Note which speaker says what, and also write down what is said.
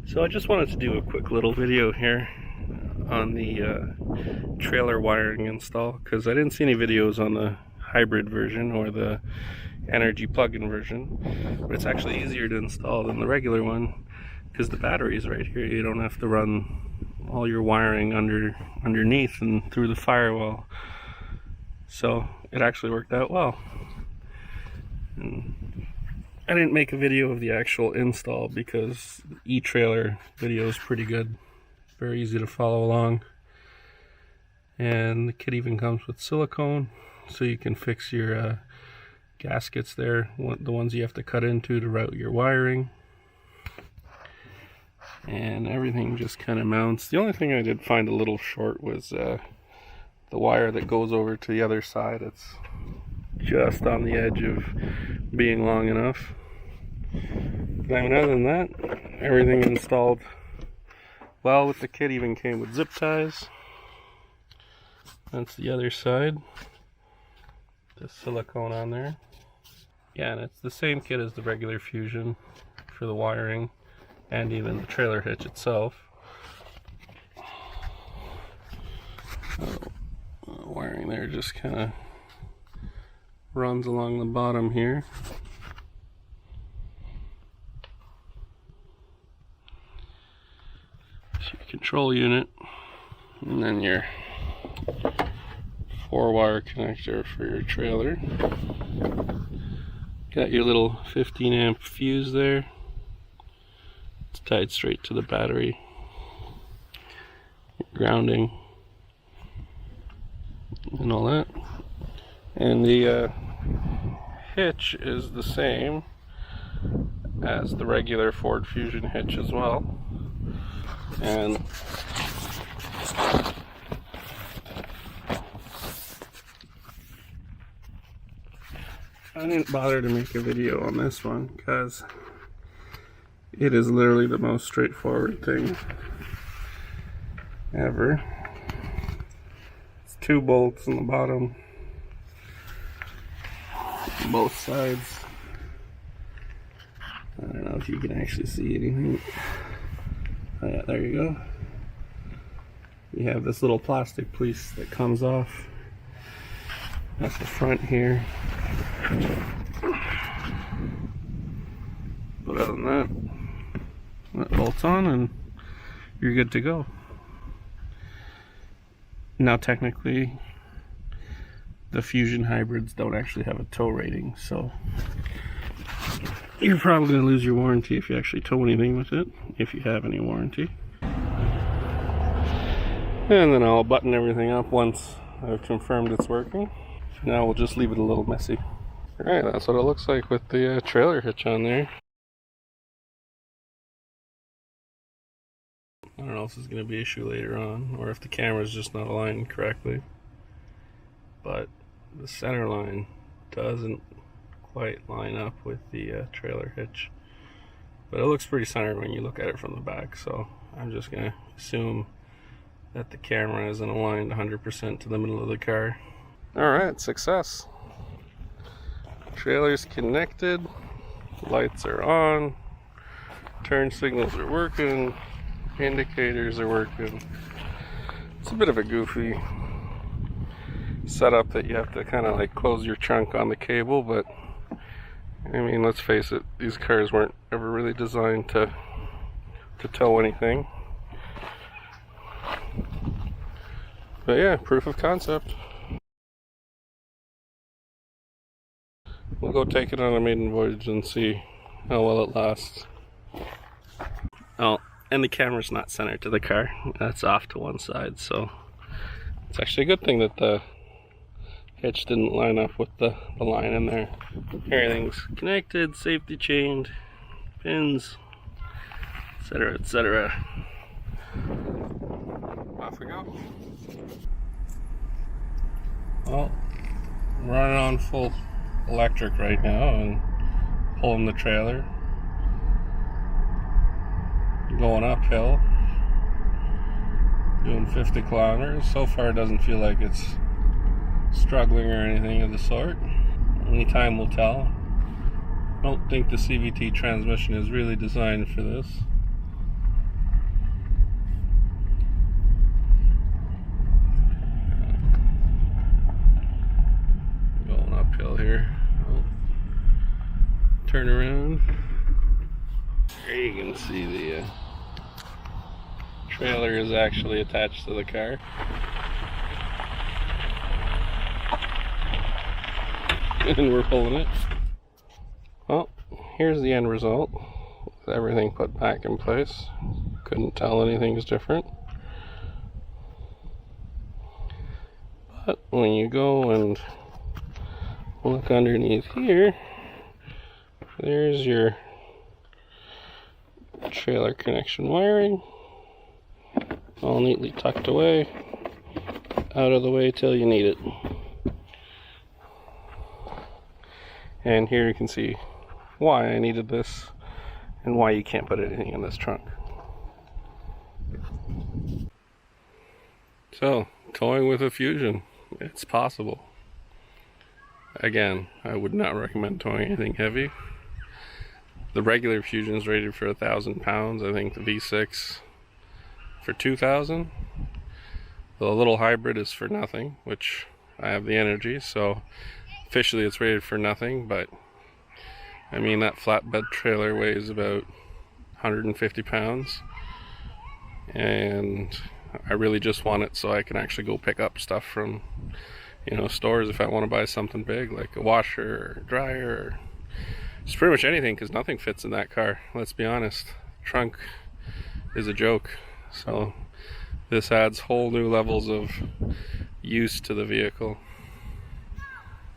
Speaker 1: So I just wanted to do a quick little video here on the trailer wiring install, because I didn't see any videos on the hybrid version or the energy plug-in version, but it's actually easier to install than the regular one because the battery is right here. You don't have to run all your wiring underneath and through the firewall. So it actually worked out well. And I didn't make a video of the actual install because the e-trailer video is pretty good, very easy to follow along, and the kit even comes with silicone so you can fix your gaskets there, the ones you have to cut into to route your wiring, and everything just kind of mounts. The only thing I did find a little short was the wire that goes over to the other side. It's just on the edge of being long enough. But I mean, other than that, everything installed well with the kit. Even came with zip ties. That's the other side. The silicone on there. Yeah, and it's the same kit as the regular Fusion for the wiring and even the trailer hitch itself. Wiring there just kind of runs along the bottom here. So your control unit, and then your 4-wire connector for your trailer. Got your little 15 amp fuse there. It's tied straight to the battery. Grounding and all that. And the hitch is the same as the regular Ford Fusion hitch as well. And I didn't bother to make a video on this one because it is literally the most straightforward thing ever. It's 2 bolts on the bottom, both sides. I don't know if you can actually see anything. Oh yeah, there you go. You have this little plastic piece that comes off at the front here. But other than that bolts on and you're good to go. Now technically the Fusion hybrids don't actually have a tow rating, so you're probably going to lose your warranty if you actually tow anything with it, if you have any warranty. And then I'll button everything up once I've confirmed it's working. Now we'll just leave it a little messy. Alright, that's what it looks like with the trailer hitch on there. I don't know if this is going to be an issue later on, or if the camera's just not aligned correctly. But the center line doesn't quite line up with the trailer hitch. But it looks pretty centered when you look at it from the back, so I'm just going to assume that the camera isn't aligned 100% to the middle of the car. Alright, success. Trailer's connected, lights are on, turn signals are working, indicators are working. It's a bit of a goofy setup that you have to kind of like close your trunk on the cable, but I mean, let's face it, these cars weren't ever really designed to tow anything. But yeah, proof of concept. We'll go take it on a maiden voyage and see how well it lasts. Oh, and the camera's not centered to the car. That's off to one side, so it's actually a good thing that the hitch didn't line up with the line in there. Everything's connected, safety chained, pins, etc., etc. Off we go. Well, I'm running on full electric right now and pulling the trailer, going uphill, doing 50 kilometers. So far it doesn't feel like it's struggling or anything of the sort. Only time will tell. I don't think the CVT transmission is really designed for this. turn around. Here you can see the trailer is actually attached to the car. And we're pulling it. Well, here's the end result. With everything put back in place. Couldn't tell anything's different. But when you go and look underneath here, there's your trailer connection wiring, all neatly tucked away, out of the way till you need it. And here you can see why I needed this and why you can't put anything in this trunk. So, towing with a Fusion, it's possible. Again, I would not recommend towing anything heavy. The regular Fusion is rated for 1,000 pounds. I think the V6 for 2,000. The little hybrid is for nothing, which I have the Energy, so officially it's rated for nothing, but I mean that flatbed trailer weighs about 150 pounds, and I really just want it so I can actually go pick up stuff from, stores if I want to buy something big, like a washer or dryer, or just pretty much anything, because nothing fits in that car, let's be honest. The trunk is a joke, so this adds whole new levels of use to the vehicle.